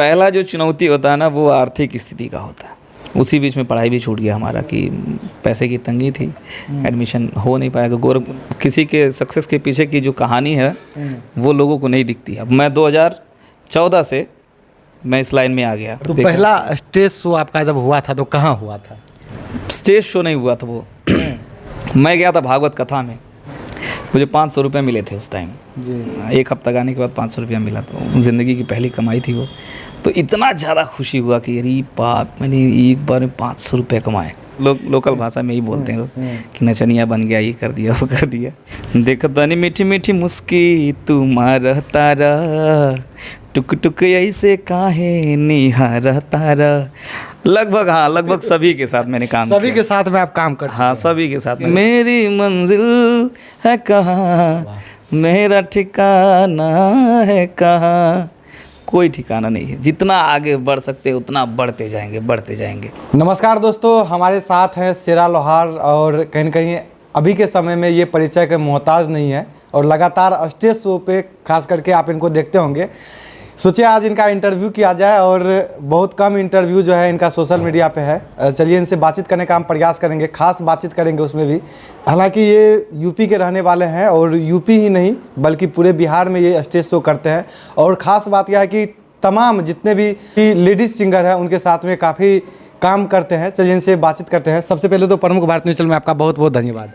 पहला जो चुनौती होता है ना वो आर्थिक स्थिति का होता है। उसी बीच में पढ़ाई भी छूट गया हमारा कि पैसे की तंगी थी, एडमिशन हो नहीं पाएगा। किसी के सक्सेस के पीछे की जो कहानी है वो लोगों को नहीं दिखती। अब मैं 2014 से मैं इस लाइन में आ गया। तो पहला स्टेज शो आपका जब हुआ था तो कहाँ हुआ था? स्टेज शो नहीं हुआ था वो। मैं गया था भागवत कथा में, मुझे 500 रुपये मिले थे उस टाइम। एक हफ्ता गाने के बाद 500 रुपया मिला, तो ज़िंदगी की पहली कमाई थी वो। तो इतना ज़्यादा खुशी हुआ कि अरे बाप, मैंने एक बार में 500 रुपये कमाए। लोकल भाषा में ही बोलते हैं लोग कि नचनिया बन गया, ये कर दिया वो कर दिया। देख दानी मीठी मीठी मुस्की तुम्हारा तारा, टुक टुक ऐसे काहे निहारा तारा। लगभग सभी के साथ मैंने काम किया। सभी के साथ में आप काम करते? हाँ, सभी के साथ। मेरी मंजिल है कहाँ, मेरा ठिकाना है कहाँ, कोई ठिकाना नहीं है। जितना आगे बढ़ सकते उतना बढ़ते जाएंगे। नमस्कार दोस्तों, हमारे साथ हैं शेरा लोहार और कहीं न कहीं अभी के समय में ये परिचय के मोहताज नहीं है और लगातार स्टेज शो पे खास करके आप इनको देखते होंगे। सोचिए आज इनका इंटरव्यू किया जाए और बहुत कम इंटरव्यू जो है इनका सोशल मीडिया पे है। चलिए इनसे बातचीत करने का हम प्रयास करेंगे, खास बातचीत करेंगे उसमें भी। हालांकि ये यूपी के रहने वाले हैं और यूपी ही नहीं बल्कि पूरे बिहार में ये स्टेज शो करते हैं। और ख़ास बात यह है कि तमाम जितने भी लेडीज़ सिंगर हैं उनके साथ में काफ़ी काम करते हैं। चलिए इनसे बातचीत करते हैं। सबसे पहले तो प्रमुख भारत न्यूज़ में आपका बहुत बहुत धन्यवाद।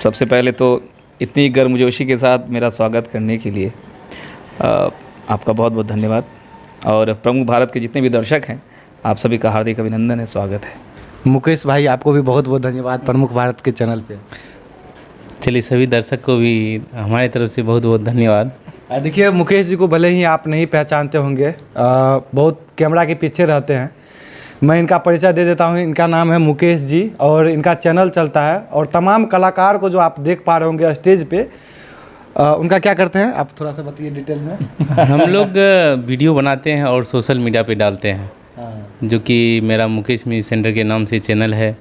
सबसे पहले तो इतनी गर्मजोशी के साथ मेरा स्वागत करने के लिए आपका बहुत बहुत धन्यवाद। और प्रमुख भारत के जितने भी दर्शक हैं आप सभी का हार्दिक अभिनंदन है, स्वागत है। मुकेश भाई आपको भी बहुत बहुत धन्यवाद प्रमुख भारत के चैनल पे। चलिए सभी दर्शक को भी हमारी तरफ से बहुत बहुत धन्यवाद। देखिए मुकेश जी को भले ही आप नहीं पहचानते होंगे, बहुत कैमरा के पीछे रहते हैं। मैं इनका परिचय दे देता हूँ। इनका नाम है मुकेश जी और इनका चैनल चलता है। और तमाम कलाकार को जो आप देख पा रहे होंगे स्टेज पे, उनका क्या करते हैं आप थोड़ा सा बताइए डिटेल में। हम लोग वीडियो बनाते हैं और सोशल मीडिया पे डालते हैं। जो कि मेरा मुकेश म्यूजिक सेंटर के नाम से चैनल है।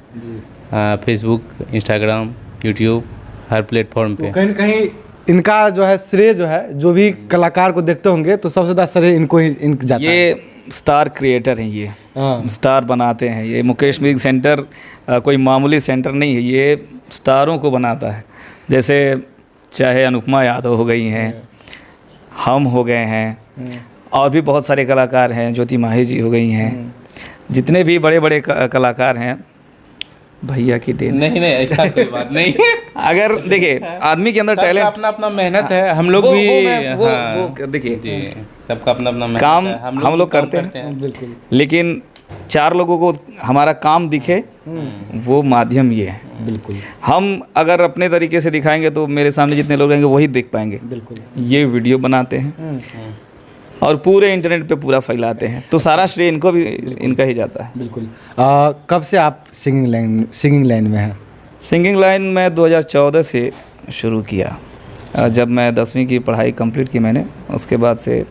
फेसबुक, इंस्टाग्राम, यूट्यूब, हर प्लेटफॉर्म पे। तो कहीं न कहीं इनका जो है श्रेय जो है, जो भी कलाकार को देखते होंगे तो सबसे ज़्यादा श्रेय इनको ही जाता है। ये स्टार क्रिएटर हैं, ये स्टार बनाते हैं। ये मुकेश म्यूजिक सेंटर कोई मामूली सेंटर नहीं है, ये स्टारों को बनाता है। जैसे चाहे अनुपमा यादव हो गई हैं, हम हो गए हैं, और भी बहुत सारे कलाकार हैं, ज्योति माही जी हो गई हैं। जितने भी बड़े बड़े कलाकार हैं भैया की देन। नहीं ऐसा कोई बात नहीं। अगर देखिए आदमी के अंदर टैलेंट, अपना अपना मेहनत है। हम लोग भी देखिए सबका अपना अपना काम हम लोग करते हैं, बिल्कुल। लेकिन 4 लोगों को हमारा काम दिखे वो माध्यम ये है। बिल्कुल। हम अगर अपने तरीके से दिखाएंगे तो मेरे सामने जितने लोग रहेंगे वही देख पाएंगे। बिल्कुल। ये वीडियो बनाते हैं और पूरे इंटरनेट पे पूरा फैलाते हैं, तो सारा श्रेय इनको भी, इनका ही जाता है। बिल्कुल। कब से आप सिंगिंग लाइन में हैं? सिंगिंग लाइन में 2014 से शुरू किया। जब मैं 10वीं की पढ़ाई कंप्लीट की मैंने, उसके बाद से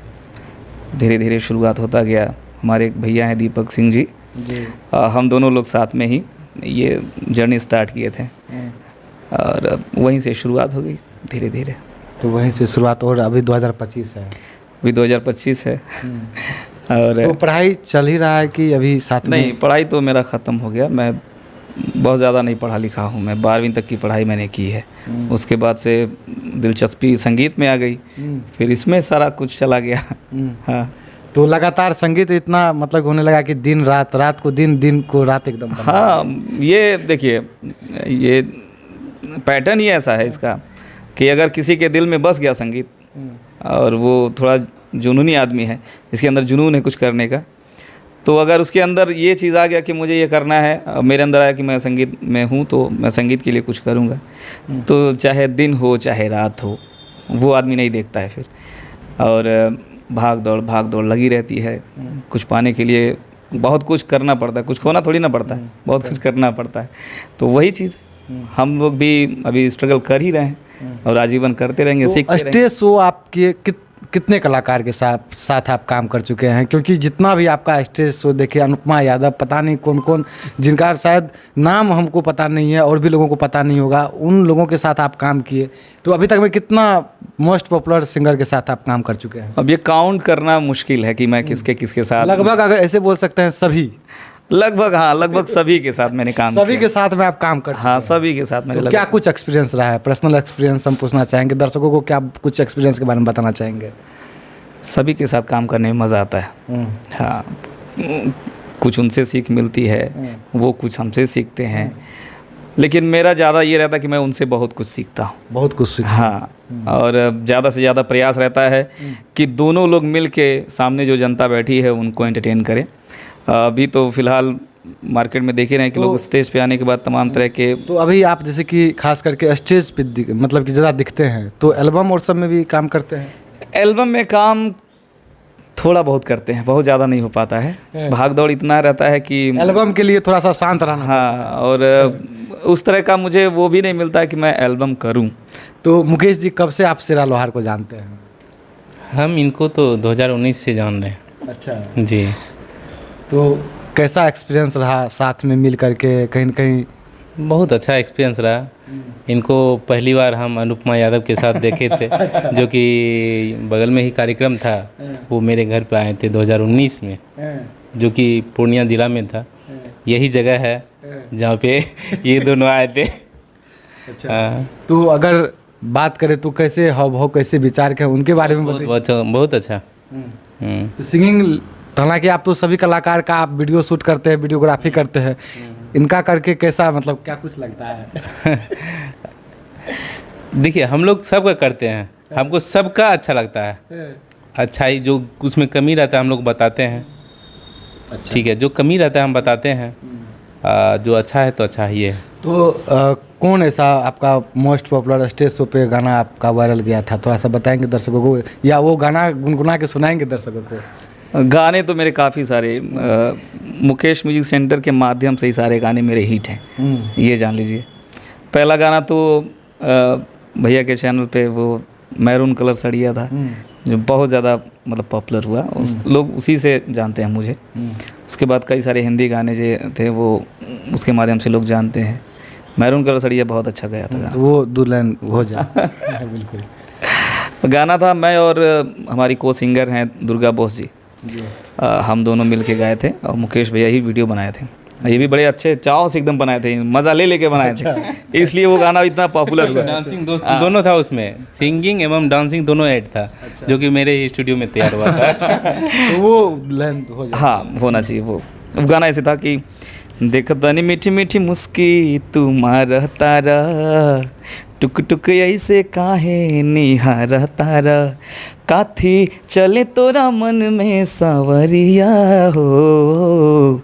धीरे धीरे शुरुआत होता गया। हमारे एक भैया हैं दीपक सिंह जी, हम दोनों लोग साथ में ही ये जर्नी स्टार्ट किए थे और वहीं से शुरुआत हो गई धीरे धीरे। तो वहीं से शुरुआत और अभी 2025 है। अभी 2025 है। और तो पढ़ाई चल ही रहा है कि अभी साथ में? नहीं, पढ़ाई तो मेरा ख़त्म हो गया। मैं बहुत ज़्यादा नहीं पढ़ा लिखा हूँ। मैं 12वीं तक की पढ़ाई मैंने की है। उसके बाद से दिलचस्पी संगीत में आ गई, फिर इसमें सारा कुछ चला गया। हाँ, तो लगातार संगीत इतना मतलब होने लगा कि दिन रात, रात को दिन, दिन को रात एकदम। हाँ, ये देखिए ये पैटर्न ही ऐसा है इसका कि अगर किसी के दिल में बस गया संगीत और वो थोड़ा जुनूनी आदमी है, जिसके अंदर जुनून है कुछ करने का, तो अगर उसके अंदर ये चीज़ आ गया कि मुझे ये करना है, मेरे अंदर आया कि मैं संगीत में हूँ तो मैं संगीत के लिए कुछ करूँगा, तो चाहे दिन हो चाहे रात हो वो आदमी नहीं देखता है फिर। और भाग दौड़ लगी रहती है। कुछ पाने के लिए बहुत कुछ करना पड़ता है, कुछ खोना थोड़ी ना पड़ता है, बहुत कुछ करना पड़ता है। तो वही चीज़ हम लोग भी अभी स्ट्रगल कर ही रहे हैं और आजीवन करते रहेंगे, सीखते रहेंगे। स्टेज शो आपके कितने कलाकार के साथ आप काम कर चुके हैं? क्योंकि जितना भी आपका स्टेज शो देखिए, अनुपमा यादव, पता नहीं कौन कौन, जिनका शायद नाम हमको पता नहीं है और भी लोगों को पता नहीं होगा, उन लोगों के साथ आप काम किए। तो अभी तक में कितना मोस्ट पॉपुलर सिंगर के साथ आप काम कर चुके हैं? अब ये काउंट करना मुश्किल है कि मैं किसके साथ। लगभग अगर ऐसे बोल सकते हैं सभी, लगभग, हाँ, लगभग सभी के साथ मैंने काम सभी किया। के साथ में आप काम कर, हाँ, सभी के साथ मैंने तो क्या कुछ एक्सपीरियंस रहा है? पर्सनल एक्सपीरियंस हम पूछना चाहेंगे दर्शकों को, क्या कुछ एक्सपीरियंस के बारे में बताना चाहेंगे? सभी के साथ काम करने में मज़ा आता है। हाँ, कुछ उनसे सीख मिलती है, वो कुछ हमसे सीखते हैं, लेकिन मेरा ज़्यादा ये रहता है कि मैं उनसे बहुत कुछ सीखता हूँ। बहुत कुछ सीखा। हाँ, और ज़्यादा से ज़्यादा प्रयास रहता है कि दोनों लोग मिल के सामने जो जनता बैठी है उनको एंटरटेन करें। अभी तो फ़िलहाल मार्केट में देख ही रहे हैं कि लोग स्टेज पे आने के बाद तमाम तरह के, तो अभी आप जैसे कि खास करके स्टेज पे मतलब कि ज़्यादा दिखते हैं, तो एल्बम और सब में भी काम करते हैं? एल्बम में काम थोड़ा बहुत करते हैं, बहुत ज़्यादा नहीं हो पाता है। भाग दौड़ इतना रहता है कि एल्बम के लिए थोड़ा सा शांत रहना। हाँ, और उस तरह का मुझे वो भी नहीं मिलता है कि मैं एल्बम करूं। तो मुकेश जी, कब से आप शेरा लोहार को जानते हैं? हम इनको तो 2019 से जान रहे हैं। अच्छा जी। तो कैसा एक्सपीरियंस रहा साथ में मिल करके? कहीं न कहीं बहुत अच्छा एक्सपीरियंस रहा। इनको पहली बार हम अनुपमा यादव के साथ देखे थे, जो कि बगल में ही कार्यक्रम था, वो मेरे घर पे आए थे 2019 में, जो कि पूर्णिया ज़िला में था। यही जगह है जहाँ पे ये दोनों आए थे। अच्छा, तो अगर बात करें तो कैसे हाव भाव, कैसे विचार के उनके बारे में बताइए। बहुत अच्छा। तो सिंगिंग, हालांकि आप तो सभी कलाकार का आप वीडियो शूट करते हैं, वीडियोग्राफी करते हैं, इनका करके कैसा, मतलब क्या कुछ लगता है? देखिए, हम लोग सबका करते हैं, हमको सबका अच्छा लगता है। अच्छाई जो उसमें कमी रहता है हम लोग बताते हैं। अच्छा। ठीक है, जो कमी रहता है हम बताते हैं, जो अच्छा है तो अच्छा ही है। तो कौन ऐसा आपका मोस्ट पॉपुलर स्टेज शो पे गाना आपका वायरल गया था? थोड़ा सा बताएंगे दर्शकों को, या वो गाना गुनगुना के सुनाएंगे दर्शकों को? गाने तो मेरे काफ़ी सारे, मुकेश म्यूजिक सेंटर के माध्यम से ही सारे गाने मेरे हिट हैं, ये जान लीजिए। पहला गाना तो भैया के चैनल पे वो मैरून कलर सड़िया था, जो बहुत ज़्यादा मतलब पॉपुलर हुआ, लोग उसी से जानते हैं मुझे। उसके बाद कई सारे हिंदी गाने जो थे वो उसके माध्यम से लोग जानते हैं। मैरून कलर सड़िया बहुत अच्छा गया था गाना। तो वो दुल्हन हो जा। बिल्कुल गाना था, मैं और हमारी को सिंगर हैं दुर्गा बोस जी, हम दोनों मिल के गाए थे, और मुकेश भैया ही वीडियो बनाए थे। ये भी बड़े अच्छे चाव से एकदम बनाए थे, मज़ा ले लेके बनाए थे, इसलिए वो गाना इतना पॉपुलर हुआ। डांसिंग दोनों था उसमें, सिंगिंग एवं डांसिंग दोनों ऐड था, जो कि मेरे ही स्टूडियो में तैयार हुआ था। तो वो दुल्हन हो जा। हाँ, होना चाहिए वो गाना। ऐसे था कि देख तनी मीठी मीठी मुस्की तू मार तारा, टुक टुक ऐसे काहे निहार तारा, काथी चले तोरा मन में सांवरिया हो।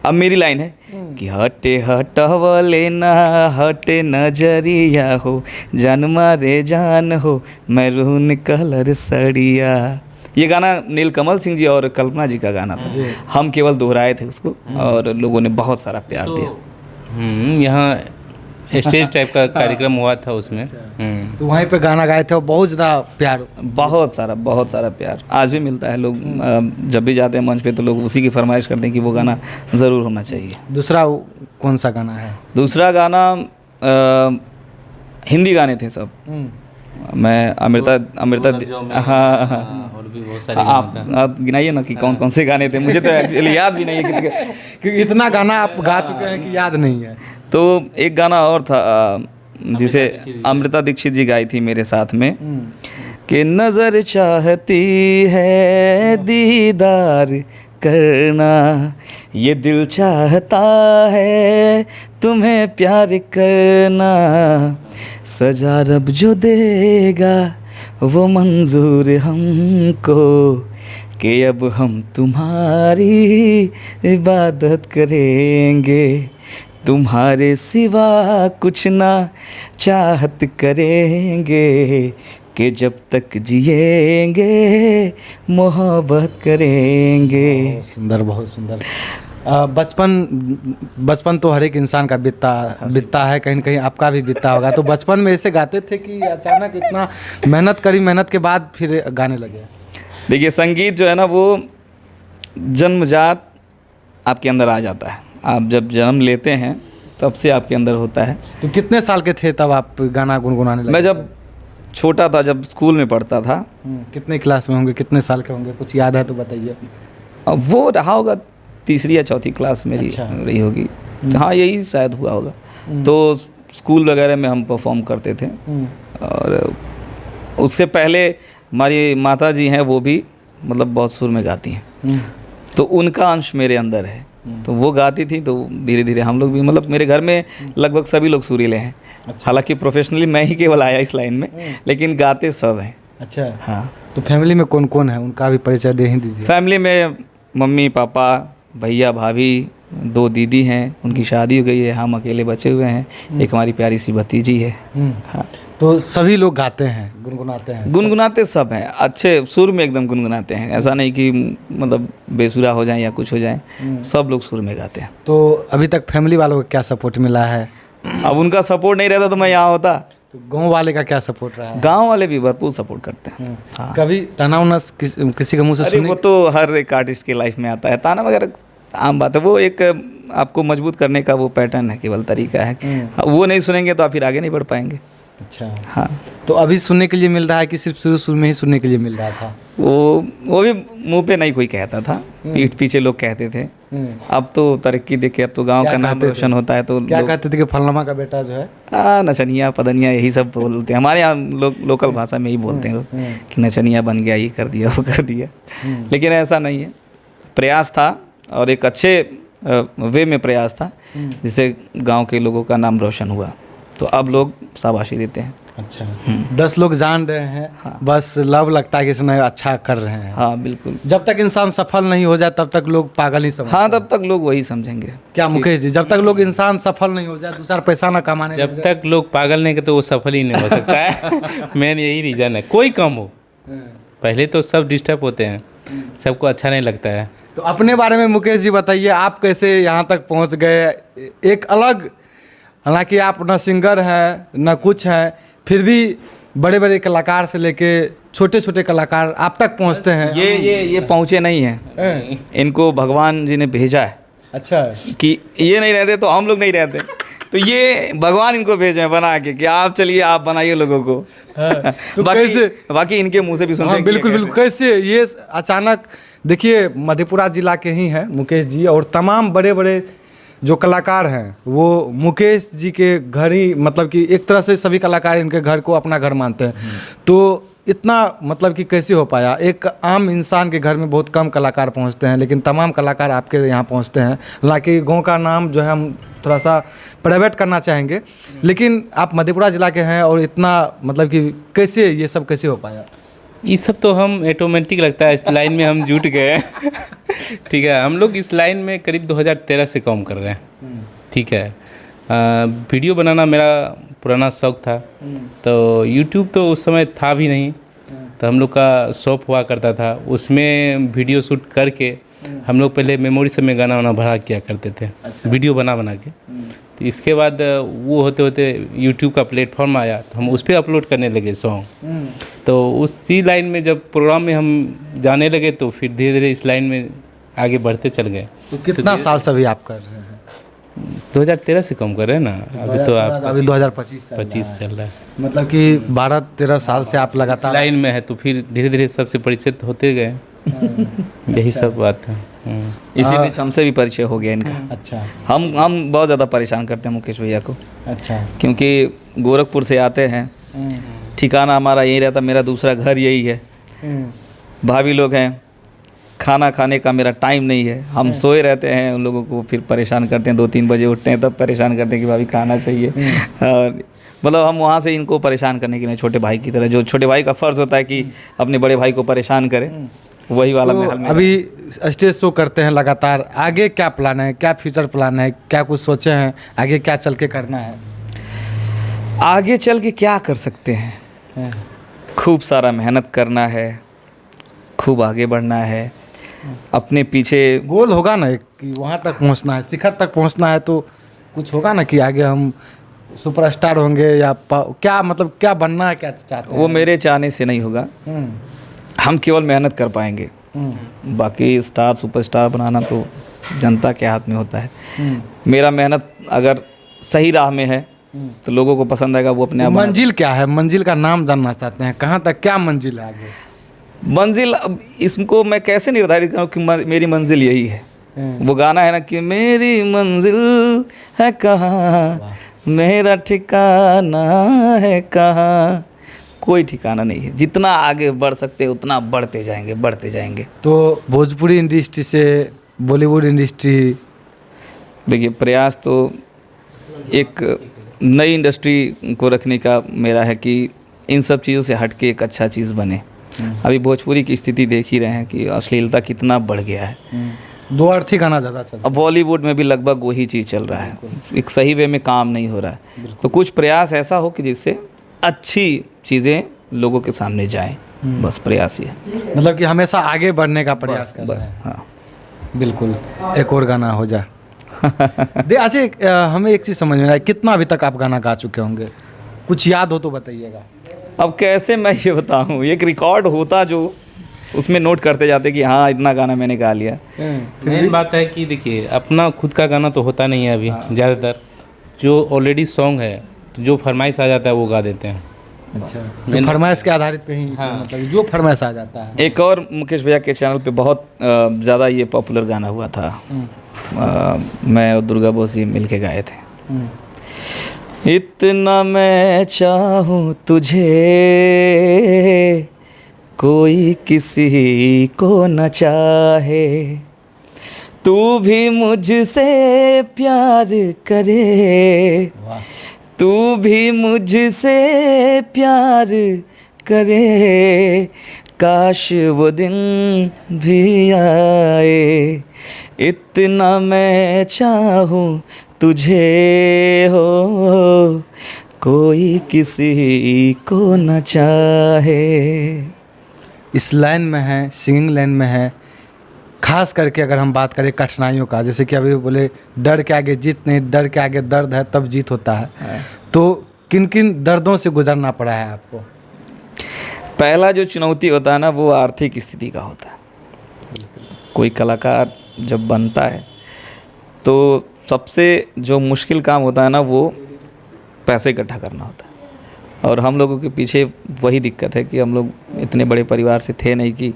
अब मेरी लाइन है कि हटे हटवले ना हटे नजरिया हो, जान मारे जान हो मैरून कलर सड़िया। ये गाना नीलकमल सिंह जी और कल्पना जी का गाना था, हम केवल दोहराए थे उसको, और लोगों ने बहुत सारा प्यार दिया। यहाँ स्टेज टाइप का कार्यक्रम हुआ था उसमें। तो वहीं पे गाना गाए थे और बहुत ज़्यादा प्यार, बहुत सारा प्यार आज भी मिलता है। लोग जब भी जाते हैं मंच पे तो लोग उसी की फरमाइश करते हैं कि वो गाना ज़रूर होना चाहिए। दूसरा कौन सा गाना है? दूसरा गाना हिंदी गाने थे सब। मैं अमृता हाँ, और भी बहुत सारे गाने थे। आप गिनाइए ना कि कौन कौन से गाने थे, मुझे तो एक्चुअली याद भी नहीं है क्योंकि इतना गाना आप गा चुके हैं कि याद नहीं है। तो एक गाना और था जिसे अमृता दीक्षित जी गाई थी मेरे साथ में, कि नज़र चाहती है दीदार करना, ये दिल चाहता है तुम्हें प्यार करना, सजा रब जो देगा वो मंजूर हमको, कि अब हम तुम्हारी इबादत करेंगे, तुम्हारे सिवा कुछ ना चाहत करेंगे, कि जब तक जिएंगे मोहब्बत करेंगे। बहुत सुंदर। बचपन तो हर एक इंसान का बीतता है, कहीं न कहीं आपका भी बीतता होगा। तो बचपन में ऐसे गाते थे कि अचानक इतना मेहनत के बाद फिर गाने लगे? देखिए संगीत जो है ना वो जन्मजात आपके अंदर आ जाता है। आप जब जन्म लेते हैं तब से आपके अंदर होता है। तो कितने साल के थे तब आप गाना गुनगुनाने लगे? मैं जब छोटा था, जब स्कूल में पढ़ता था, कितने क्लास में होंगे, कितने साल के होंगे, कुछ याद है तो बताइए। अब वो रहा होगा तीसरी या चौथी क्लास मेरी अच्छा। रही होगी। हाँ यही शायद हुआ होगा। तो स्कूल वगैरह में हम परफॉर्म करते थे। और उससे पहले हमारी माता जी हैं, वो भी मतलब बहुत सुर में गाती हैं, तो उनका अंश मेरे अंदर है। तो वो गाती थी तो धीरे धीरे हम लोग भी, मतलब मेरे घर में लगभग सभी लोग सुरीले हैं। हालांकि प्रोफेशनली मैं ही केवल आया इस लाइन में, लेकिन गाते सब हैं। अच्छा। हाँ। तो फैमिली में कौन कौन है, उनका भी परिचय दे ही दीजिए। फैमिली में मम्मी पापा, भैया भाभी, 2 दीदी हैं, उनकी शादी हो गई है, हम अकेले बचे हुए हैं, एक हमारी प्यारी सी भतीजी है। हाँ। तो सभी लोग गाते हैं, गुनगुनाते हैं? गुनगुनाते सब हैं, अच्छे सुर में एकदम गुनगुनाते हैं। ऐसा नहीं कि मतलब बेसुरा हो जाए या कुछ हो जाए, सब लोग सुर में गाते हैं। तो अभी तक फैमिली वालों को क्या सपोर्ट मिला है? अब उनका सपोर्ट नहीं रहता तो मैं यहाँ होता। तो गांव वाले का क्या सपोर्ट रहा है? गांव वाले भी भरपूर सपोर्ट करते हैं। हाँ। कभी ताना उना किसी के मुंह से अरे सुनी? वो तो हर एक आर्टिस्ट की लाइफ में आता है, ताना वगैरह आम बात है। वो एक आपको मजबूत करने का वो पैटर्न है, केवल तरीका है। वो नहीं सुनेंगे तो आप फिर आगे नहीं बढ़ पाएंगे। अच्छा। हाँ। तो अभी सुनने के लिए मिल रहा है कि सिर्फ शुरू में ही सुनने के लिए मिल रहा था? वो भी मुंह पे नहीं कोई कहता था, पीठ पीछे लोग कहते थे। अब तो तरक्की देखे, अब तो गांव का नाम रोशन होता है। तो क्या कहते थे कि फलनमा का बेटा जो है नचनिया पदनिया यही सब बोलते हैं। हमारे यहाँ लोकल भाषा में ही बोलते हैं लोग कि नचनिया बन गया, ये कर दिया, वो कर दिया। लेकिन ऐसा नहीं है, प्रयास था और एक अच्छे वे में प्रयास था, जिससे गांव के लोगों का नाम रोशन हुआ। तो अब लोग शाबाशी देते हैं। अच्छा। 10 लोग जान रहे हैं। हाँ। बस लव लगता है कि इसने अच्छा कर रहे हैं। हाँ बिल्कुल। जब तक इंसान सफल नहीं हो जाए तब तक लोग पागल ही समझते हैं। हाँ, तब तक लोग वही समझेंगे। क्या मुकेश जी, जब तक लोग इंसान सफल नहीं हो जाए, 2 चार पैसा ना कमाने, जब तक लोग पागल नहीं करते वो सफल ही नहीं हो सकता है। मेन यही रीज़न है। कोई कम हो, पहले तो सब डिस्टर्ब होते हैं, सबको अच्छा नहीं लगता है। तो अपने बारे में मुकेश जी बताइए, आप कैसे यहाँ तक पहुँच गए? एक अलग, हालांकि आप न सिंगर हैं न कुछ हैं, फिर भी बड़े बड़े कलाकार से लेके छोटे छोटे कलाकार आप तक पहुँचते हैं। ये पहुँचे नहीं हैं, इनको भगवान जी ने भेजा है। अच्छा। कि ये नहीं रहते तो हम लोग नहीं रहते, तो ये भगवान इनको भेजे हैं बना के कि आप चलिए, आप बनाइए लोगों को। हाँ। तो बाकी इनके मुंह से भी सुनते हाँ, हैं। बिल्कुल बिल्कुल। कैसे ये अचानक, देखिए मधेपुरा जिला के ही हैं मुकेश जी, और तमाम बड़े बड़े जो कलाकार हैं वो मुकेश जी के घर ही, मतलब कि एक तरह से सभी कलाकार इनके घर को अपना घर मानते हैं। तो इतना मतलब कि कैसे हो पाया? एक आम इंसान के घर में बहुत कम कलाकार पहुंचते हैं, लेकिन तमाम कलाकार आपके यहाँ पहुंचते हैं। हालांकि गांव का नाम जो है हम थोड़ा सा प्राइवेट करना चाहेंगे, लेकिन आप मधेपुरा जिला के हैं और इतना मतलब कि कैसे ये सब कैसे हो पाया? ये सब तो हम ऑटोमेटिक लगता है, इस लाइन में हम जुट गए। ठीक है, हम लोग इस लाइन में करीब 2013 से काम कर रहे हैं। ठीक है, वीडियो बनाना मेरा पुराना शौक़ था। तो यूट्यूब तो उस समय था भी नहीं, तो हम लोग का शॉप हुआ करता था, उसमें वीडियो शूट करके हम लोग पहले मेमोरी सब में गाना वाना भरा किया करते थे। अच्छा। वीडियो बना के। तो इसके बाद वो होते होते यूट्यूब का प्लेटफॉर्म आया, तो हम उस पर अपलोड करने लगे सॉन्ग। तो उसी लाइन में जब प्रोग्राम में हम जाने लगे तो फिर धीरे धीरे इस लाइन में आगे बढ़ते चल गए। तो कितना साल से अभी आप कर रहे हैं? 2013 से कम कर रहे हैं ना, अभी तो आप अभी 2025 चल रहा है। मतलब कि 12-13 साल से आप लगातार लाइन में है, तो फिर धीरे धीरे सबसे परिचित होते गए। यही सब बात है। इसी बीच हमसे भी परिचय हो गया इनका। अच्छा। हम बहुत ज़्यादा परेशान करते हैं मुकेश भैया को। अच्छा। क्योंकि गोरखपुर से आते हैं, ठिकाना हमारा यही रहता, मेरा दूसरा घर यही है। भाभी लोग हैं, खाना खाने का मेरा टाइम नहीं है, हम सोए रहते हैं, उन लोगों को फिर परेशान करते हैं। 2-3 बजे उठते हैं तब परेशान करते हैं कि भाभी खाना चाहिए। और मतलब हम वहाँ से इनको परेशान करने के लिए, छोटे भाई की तरह, जो छोटे भाई का फ़र्ज़ होता है कि अपने बड़े भाई को परेशान करें, वही वाला तो महल में। अभी स्टेज शो करते हैं लगातार, आगे क्या प्लान है, क्या फ्यूचर प्लान है, क्या कुछ सोचे हैं, आगे क्या चल के करना है? आगे चल के क्या कर सकते हैं? खूब सारा मेहनत करना है, खूब आगे बढ़ना है, अपने पीछे गोल होगा ना एक कि वहाँ तक पहुँचना है, शिखर तक पहुँचना है, तो कुछ होगा ना कि आगे हम सुपरस्टार होंगे या क्या, मतलब क्या बनना है, क्या चाहते हैं? वो मेरे चाहने से नहीं होगा, हम केवल मेहनत कर पाएंगे, बाकी स्टार सुपरस्टार बनाना तो जनता के हाथ में होता है। मेरा मेहनत अगर सही राह में है तो लोगों को पसंद आएगा, वो अपने आप मंजिल क्या है? मंजिल का नाम जानना चाहते हैं, कहाँ तक क्या मंजिल है आगे? मंजिल, अब इसको मैं कैसे निर्धारित करूँ कि मेरी मंजिल यही है। वो गाना है ना कि मेरी मंजिल है कहाँ, मेरा ठिकाना है कहाँ, कोई ठिकाना नहीं है। जितना आगे बढ़ सकते हैं उतना बढ़ते जाएंगे, बढ़ते जाएंगे। तो भोजपुरी इंडस्ट्री से बॉलीवुड इंडस्ट्री, देखिए प्रयास तो एक नई इंडस्ट्री को रखने का मेरा है कि इन सब चीज़ों से हट के एक अच्छा चीज़ बने। अभी भोजपुरी की स्थिति देख ही रहे हैं कि अश्लीलता कितना बढ़ गया है। दो अर्थी गाना ज़्यादा चलता अब बॉलीवुड में भी लगभग वही चीज़ चल रहा है, एक सही वे में काम नहीं हो रहा है। तो कुछ प्रयास ऐसा हो कि जिससे अच्छी चीज़ें लोगों के सामने जाएं, बस प्रयास ही है। है। मतलब कि हमेशा आगे बढ़ने का प्रयास कर रहे बस हैं। हाँ, बिल्कुल। एक और गाना हो जा अच्छा, हमें एक चीज़ समझ में आया, कितना अभी तक आप गाना गा चुके होंगे? कुछ याद हो तो बताइएगा। अब कैसे मैं ये बताऊँ, एक रिकॉर्ड होता जो उसमें नोट करते जाते कि हाँ इतना गाना मैंने गा लिया। मेन बात है कि देखिए अपना खुद का गाना तो होता नहीं है अभी, ज़्यादातर जो ऑलरेडी सॉन्ग है तो जो फरमाइश आ जाता है वो गा देते हैं। अच्छा, तो फरमाइश के आधारित पे ही हाँ। मतलब जो फरमाइश आ जाता है। एक और मुकेश भैया के चैनल पे बहुत ज़्यादा ये पॉपुलर गाना हुआ था, मैं और दुर्गा बोस जी मिल के गाए थे। इतना मैं चाहूँ तुझे कोई किसी को न चाहे, तू भी मुझसे प्यार करे, तू भी मुझसे प्यार करे, काश वो दिन भी आए, इतना मैं चाहूँ तुझे हो कोई किसी को न चाहे। इस लाइन में है, सिंगिंग लाइन में है, खास करके अगर हम बात करें कठिनाइयों का, जैसे कि अभी बोले डर के आगे जीत नहीं, डर के आगे दर्द है तब जीत होता है। तो किन किन दर्दों से गुजरना पड़ा है आपको? पहला जो चुनौती होता है ना वो आर्थिक स्थिति का होता है। कोई कलाकार जब बनता है तो सबसे जो मुश्किल काम होता है ना वो पैसे इकट्ठा करना होता है। और हम लोगों के पीछे वही दिक्कत है कि हम लोग इतने बड़े परिवार से थे नहीं कि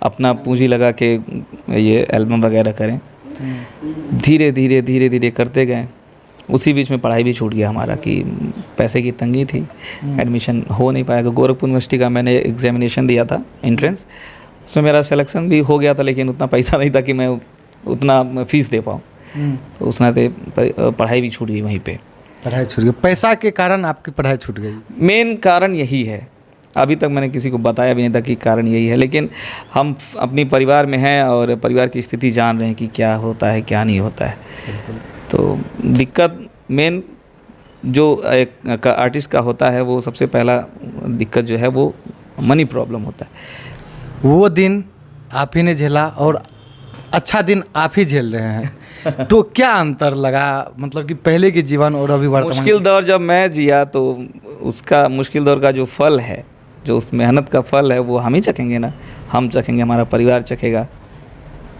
अपना पूंजी लगा के ये एल्बम वगैरह करें। धीरे धीरे धीरे धीरे करते गए। उसी बीच में पढ़ाई भी छूट गया हमारा कि पैसे की तंगी थी, एडमिशन हो नहीं पाया। गोरखपुर यूनिवर्सिटी का मैंने एग्जामिनेशन दिया था एंट्रेंस, उसमें मेरा सिलेक्शन भी हो गया था, लेकिन उतना पैसा नहीं था कि मैं उतना फ़ीस दे पाऊँ। तो उसने पढ़ाई भी छूट गई वहीं पे। पढ़ाई छूट गई, पैसा के कारण आपकी पढ़ाई छूट गई? मेन कारण यही है। अभी तक मैंने किसी को बताया भी नहीं था कि कारण यही है, लेकिन हम अपनी परिवार में हैं और परिवार की स्थिति जान रहे हैं कि क्या होता है क्या नहीं होता है। तो दिक्कत मेन जो एक आर्टिस्ट का होता है वो सबसे पहला दिक्कत जो है वो मनी प्रॉब्लम होता है। वो दिन आप ही ने झेला और अच्छा दिन आप ही झेल रहे हैं। तो क्या अंतर लगा, मतलब कि पहले के जीवन और अभी वर्तमान? मुश्किल दौर जब मैं जिया तो उसका मुश्किल दौर का जो फल है, जो उस मेहनत का फल है वो हम ही चखेंगे ना, हम चखेंगे, हमारा परिवार चखेगा,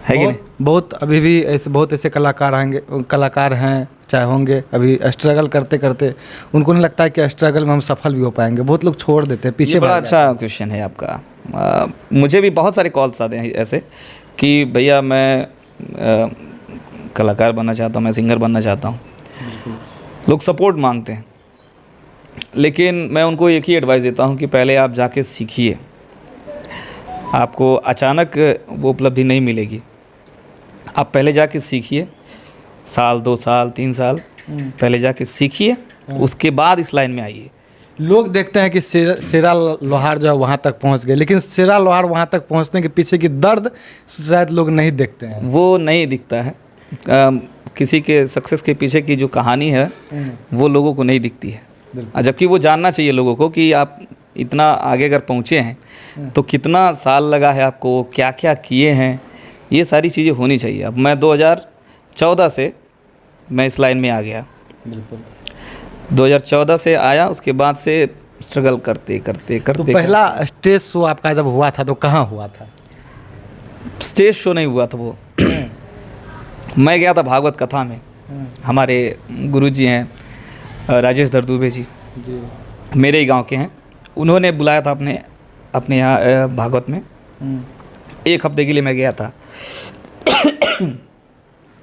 है कि नहीं? बहुत अभी भी ऐसे बहुत ऐसे कलाकार हैं चाहे होंगे, अभी स्ट्रगल करते करते उनको नहीं लगता है कि स्ट्रगल में हम सफल भी हो पाएंगे। बहुत लोग छोड़ देते हैं, पीछे। बड़ा अच्छा क्वेश्चन है आपका। मुझे भी बहुत सारे कॉल्स आते हैं ऐसे कि भैया मैं कलाकार बनना चाहता हूँ, मैं सिंगर बनना चाहता हूँ। लोग सपोर्ट मांगते हैं, लेकिन मैं उनको एक ही एडवाइस देता हूँ कि पहले आप जाके सीखिए। आपको अचानक वो उपलब्धि नहीं मिलेगी, आप पहले जाके सीखिए, साल 2 साल 3 साल पहले जाके सीखिए, उसके बाद इस लाइन में आइए। लोग देखते हैं कि शेरा लोहार जो है वहाँ तक पहुँच गए, लेकिन शेरा लोहार वहाँ तक पहुँचने के पीछे की दर्द शायद लोग नहीं देखते हैं। वो नहीं दिखता है। किसी के सक्सेस के पीछे की जो कहानी है वो लोगों को नहीं दिखती है, जबकि वो जानना चाहिए लोगों को कि आप इतना आगे अगर पहुँचे हैं तो कितना साल लगा है आपको, क्या क्या किए हैं, ये सारी चीज़ें होनी चाहिए। अब मैं 2014 से मैं इस लाइन में आ गया। 2014 से आया, उसके बाद से स्ट्रगल करते करते तो करते पहला स्टेज शो आपका जब हुआ था तो कहाँ हुआ था? स्टेज शो नहीं हुआ था वो। मैं गया था भागवत कथा में। हमारे गुरुजी हैं राजेश धर दुबे जी, जी मेरे ही गांव के हैं। उन्होंने बुलाया था अपने यहाँ भागवत में। 1 हफ्ते के लिए मैं गया था।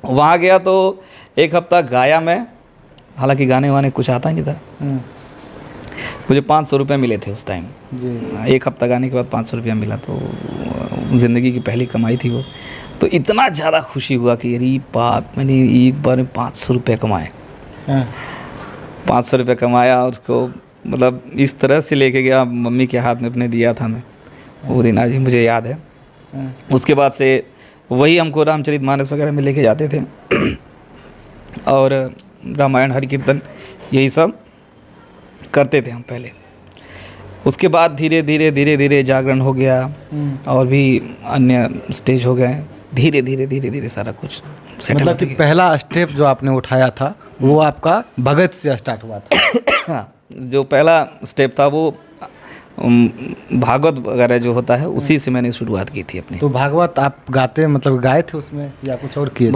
वहाँ गया तो 1 हफ्ता गाया मैं, हालांकि गाने वाने कुछ आता ही नहीं था। मुझे 500 रुपये मिले थे उस टाइम। जी 1 हफ्ता गाने के बाद 500 रुपया मिला, तो ज़िंदगी की पहली कमाई थी वो। तो इतना ज़्यादा खुशी हुआ कि अरे बाप, मैंने एक बार में 500 रुपये कमाए। 500 रुपये कमाया और उसको मतलब इस तरह से लेके गया, मम्मी के हाथ में अपने दिया था मैं। वो दिन आज मुझे याद है। उसके बाद से वही हमको रामचरितमानस वगैरह में लेके जाते थे और रामायण हरि कीर्तन यही सब करते थे हम पहले। उसके बाद धीरे धीरे जागरण हो गया और भी अन्य स्टेज हो गए। धीरे धीरे सारा कुछ सेटल मतलब होते कि पहला स्टेप जो आपने उठाया था वो आपका भगत से स्टार्ट हुआ था। हाँ, जो पहला स्टेप था वो भागवत वगैरह जो होता है उसी से मैंने शुरुआत की थी अपनी। तो भागवत आप गाते मतलब गाए थे उसमें या कुछ और किए थे?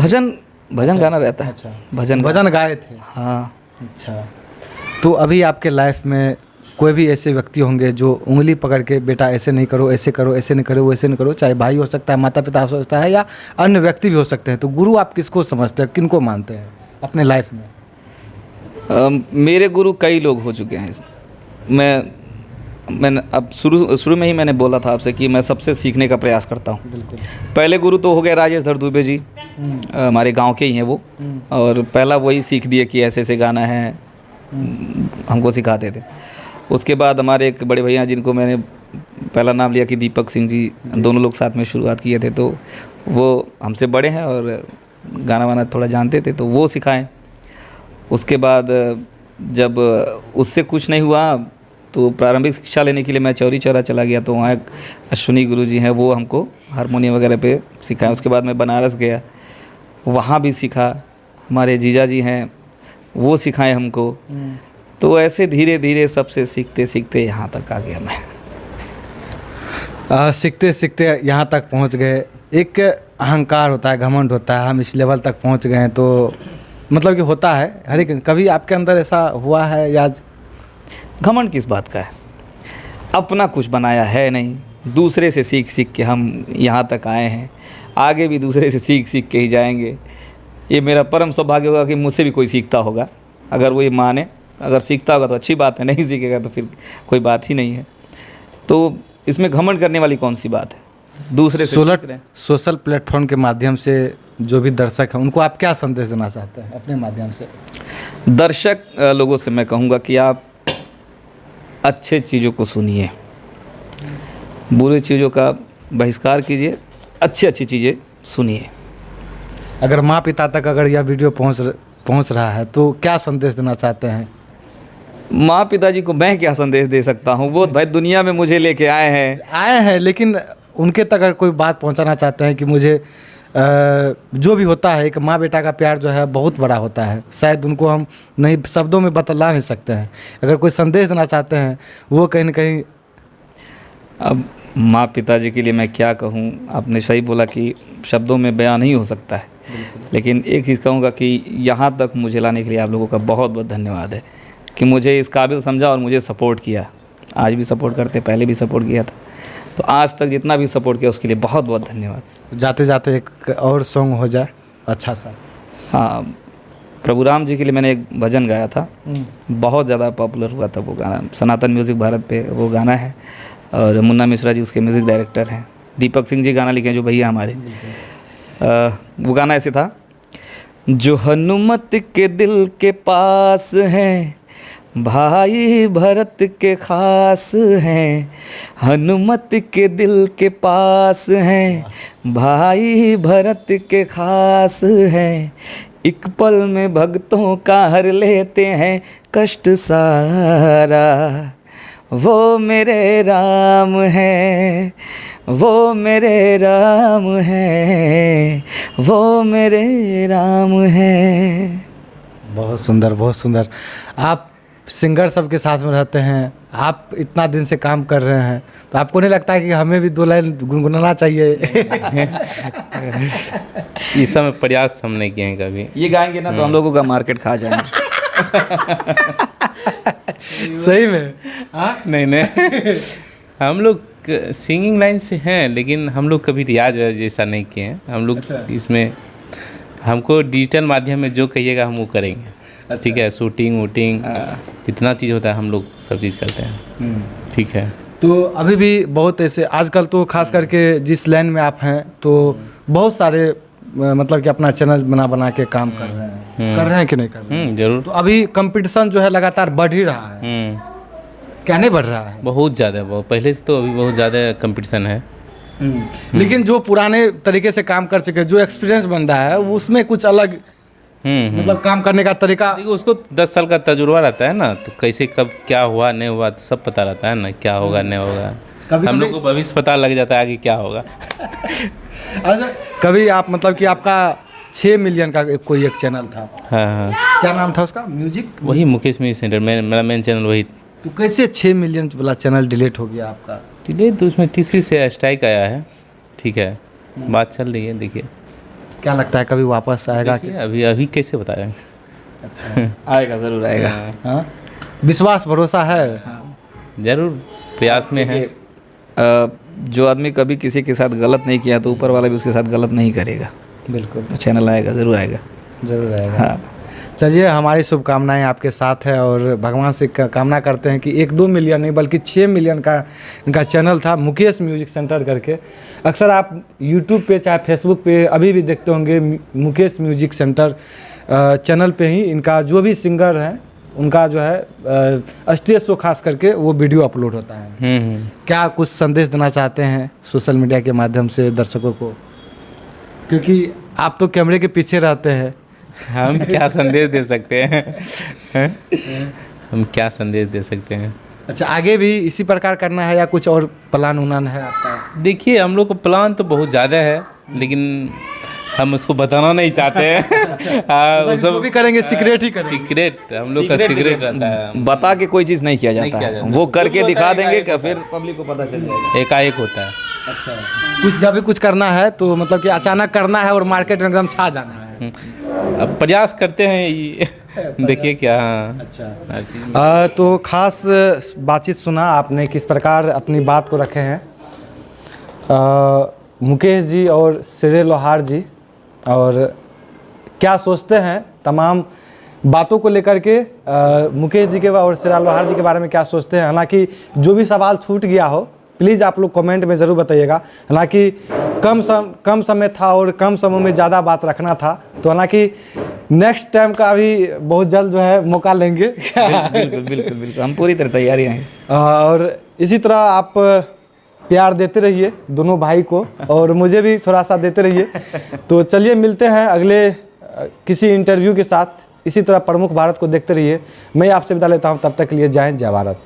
भजन गाना रहता है। अच्छा, भजन गाए थे। हाँ। अच्छा, तो अभी आपके लाइफ में कोई भी ऐसे व्यक्ति होंगे जो उंगली पकड़ के बेटा ऐसे नहीं करो, ऐसे करो, ऐसे नहीं करो, वैसे नहीं करो, चाहे भाई हो सकता है, माता पिता हो सकता है या अन्य व्यक्ति भी हो सकते हैं, तो गुरु आप किसको समझते हैं, किनको मानते हैं अपने लाइफ में? मेरे गुरु कई लोग हो चुके हैं। मैंने अब शुरू में ही मैंने बोला था आपसे कि मैं सबसे सीखने का प्रयास करता हूँ। बिल्कुल। पहले गुरु तो हो गए राजेश धर दुबे जी, हमारे गांव के ही हैं वो। और पहला वही सीख दिए कि ऐसे ऐसे गाना है, हमको सिखाते थे। उसके बाद हमारे एक बड़े भैया जिनको मैंने पहला नाम लिया कि दीपक सिंह जी, दोनों लोग साथ में शुरुआत किए थे, तो वो हमसे बड़े हैं और गाना वाना थोड़ा जानते थे, तो वो सिखाएं। उसके बाद जब उससे कुछ नहीं हुआ तो प्रारंभिक शिक्षा लेने के लिए मैं चौरी चौरा चला गया, तो वहाँ एक अश्विनी गुरु जी हैं, वो हमको हारमोनियम वगैरह पे सिखाएं। उसके बाद मैं बनारस गया, वहाँ भी सीखा। हमारे जीजा जी हैं, वो सिखाएं हमको। तो ऐसे धीरे धीरे सबसे सीखते सीखते यहाँ तक आ गया मैं। सीखते सीखते यहाँ तक पहुँच गए। एक अहंकार होता है, घमंड होता है, हम इस लेवल तक पहुँच गए हैं, तो मतलब कि होता है हर एक। कभी आपके अंदर ऐसा हुआ है या? घमंड किस बात का है? अपना कुछ बनाया है नहीं, दूसरे से सीख सीख के हम यहाँ तक आए हैं, आगे भी दूसरे से सीख सीख के ही जाएंगे। ये मेरा परम सौभाग्य होगा कि मुझसे भी कोई सीखता होगा, अगर वो ये माने। अगर सीखता होगा तो अच्छी बात है, नहीं सीखेगा तो फिर कोई बात ही नहीं है। तो इसमें घमंड करने वाली कौन सी बात है? दूसरे से सीख रहे हैं। सोशल प्लेटफॉर्म के माध्यम से जो भी दर्शक हैं उनको आप क्या संदेश देना चाहते हैं अपने माध्यम से? दर्शक लोगों से मैं कहूँगा कि आप अच्छे चीज़ों को सुनिए, बुरी चीज़ों का बहिष्कार कीजिए, अच्छी अच्छी चीज़ें सुनिए। अगर माँ पिता तक अगर यह वीडियो पहुँच रहा है तो क्या संदेश देना चाहते हैं? माँ पिताजी को मैं क्या संदेश दे सकता हूँ? वो भाई दुनिया में मुझे लेके आए हैं, लेकिन उनके तक अगर कोई बात पहुँचाना चाहते हैं कि मुझे जो भी होता है, एक माँ बेटा का प्यार जो है बहुत बड़ा होता है, शायद उनको हम नहीं शब्दों में बतला नहीं सकते हैं। अगर कोई संदेश देना चाहते हैं वो कहीं ना कहीं। अब माँ पिताजी के लिए मैं क्या कहूँ? आपने सही बोला कि शब्दों में बयान नहीं हो सकता है, लेकिन एक चीज़ कहूँगा कि यहाँ तक मुझे लाने के लिए आप लोगों का बहुत बहुत धन्यवाद है कि मुझे इस काबिल समझा और मुझे सपोर्ट किया। आज भी सपोर्ट करते, पहले भी सपोर्ट किया था, तो आज तक जितना भी सपोर्ट किया उसके लिए बहुत बहुत धन्यवाद। जाते जाते एक और सॉन्ग हो जाए अच्छा सा। हाँ, प्रभु राम जी के लिए मैंने एक भजन गाया था, बहुत ज़्यादा पॉपुलर हुआ था वो गाना। सनातन म्यूज़िक भारत पे वो गाना है और मुन्ना मिश्रा जी उसके म्यूज़िक डायरेक्टर हैं। दीपक सिंह जी गाना लिखे हैं जो भैया हमारे। वो गाना ऐसे था, जो हनुमत के दिल के पास हैं भाई भरत के खास हैं, हनुमत के दिल के पास हैं भाई भरत के खास हैं, एक पल में भक्तों का हर लेते हैं कष्ट सारा, वो मेरे राम हैं, वो मेरे राम हैं, वो मेरे राम हैं। बहुत सुंदर, बहुत सुंदर। आप सिंगर सबके साथ में रहते हैं, आप इतना दिन से काम कर रहे हैं, तो आपको नहीं लगता है कि हमें भी 2 लाइन गुनगुनाना चाहिए? इस समय प्रयास हम नहीं किए हैं कभी। ये गाएंगे ना तो हम लोगों का मार्केट खा जाएंगे। सही में? हाँ? नहीं हम लोग सिंगिंग लाइन से हैं, लेकिन हम लोग कभी रियाज जैसा नहीं किए हैं हम लोग। इसमें हमको डिजिटल माध्यम में जो कहिएगा हम वो करेंगे। ठीक है, शूटिंग वूटिंग कितना चीज़ होता है, हम लोग सब चीज़ करते हैं। ठीक है। तो अभी भी बहुत ऐसे आजकल तो खास करके जिस लाइन में आप हैं तो बहुत सारे मतलब कि अपना चैनल बना के काम कर रहे हैं कि नहीं कर रहे हैं? जरूर। तो अभी कंपटीशन जो है लगातार बढ़ ही रहा है, क्या नहीं बढ़ रहा है? बहुत ज़्यादा, बहुत पहले से तो अभी बहुत ज़्यादा कंपटीशन है। लेकिन जो पुराने तरीके से काम कर चुके, जो एक्सपीरियंस बन रहा है उसमें कुछ अलग मतलब काम करने का तरीका। देखो, उसको 10 साल का तजुर्बा रहता है ना, तो कैसे कब क्या हुआ नहीं हुआ तो सब पता रहता है ना, क्या होगा नहीं होगा। हम लोग को भविष्य पता लग जाता है आगे क्या होगा। अच्छा, कभी आप मतलब कि आपका 6 मिलियन का कोई एक चैनल था, हाँ, क्या नाम था उसका? म्यूजिक, वही मुकेश म्यूजिक सेंटर, मेरा मेन चैनल वही। तो कैसे 6 मिलियन वाला चैनल डिलीट हो गया आपका? डिलीट तो उसमें टीसी से स्ट्राइक आया है। ठीक है, बात चल रही है, देखिए क्या लगता है कभी वापस आएगा कि? अभी कैसे बता रहे हैं। अच्छा, आएगा, ज़रूर आएगा। हाँ, विश्वास भरोसा है? जरूर प्रयास में है। जो आदमी कभी किसी के साथ गलत नहीं किया तो ऊपर वाला भी उसके साथ गलत नहीं करेगा। बिल्कुल, तो चैनल आएगा, ज़रूर आएगा। जरूर आएगा। हाँ, चलिए, हमारी शुभकामनाएं आपके साथ है और भगवान से कामना करते हैं कि 1-2 मिलियन नहीं बल्कि 6 मिलियन का इनका चैनल था, मुकेश म्यूजिक सेंटर करके। अक्सर आप यूट्यूब पे चाहे फेसबुक पे अभी भी देखते होंगे मुकेश म्यूजिक सेंटर चैनल पे ही इनका जो भी सिंगर हैं उनका जो है स्टेज शो खास करके वो वीडियो अपलोड होता है। क्या कुछ संदेश देना चाहते हैं सोशल मीडिया के माध्यम से दर्शकों को, क्योंकि आप तो कैमरे के पीछे रहते हैं? हम क्या संदेश दे सकते हैं? हम क्या संदेश दे सकते हैं? अच्छा, आगे भी इसी प्रकार करना है या कुछ और प्लान उनान है आपका? देखिए, हम लोग का प्लान तो बहुत ज़्यादा है, लेकिन हम उसको बताना नहीं चाहते हैं। वो सब भी करेंगे, सीक्रेट ही करेंगे। सीक्रेट हम लोग का सीक्रेट रहता है। बता के कोई चीज़ नहीं किया जाता है, वो करके दिखा देंगे कि फिर पब्लिक को पता चल जाएगा। एकाएक होता है। अच्छा, कुछ जब भी कुछ करना है तो मतलब कि अचानक करना है और मार्केट में एकदम छा जाना है। अब प्रयास करते हैं ये, देखिए क्या। अच्छा, तो खास बातचीत सुना आपने, किस प्रकार अपनी बात को रखे हैं मुकेश जी और श्रेय लोहार जी, और क्या सोचते हैं तमाम बातों को लेकर के मुकेश जी के और श्रेय लोहार जी के बारे में क्या सोचते हैं। हालांकि जो भी सवाल छूट गया हो प्लीज़ आप लोग कमेंट में ज़रूर बताइएगा। हालांकि कम समय था और कम समय में ज़्यादा बात रखना था, तो हालांकि नेक्स्ट टाइम का भी बहुत जल्द जो है मौका लेंगे। बिल्कुल बिल्कुल बिल्कुल, हम पूरी तरह तैयारी हैं। और इसी तरह आप प्यार देते रहिए दोनों भाई को और मुझे भी थोड़ा सा देते रहिए। तो चलिए, मिलते हैं अगले किसी इंटरव्यू के साथ। इसी तरह प्रमुख भारत को देखते रहिए। मैं आपसे विदा लेता हूँ, तब तक के लिए जय हिंद, जय भारत।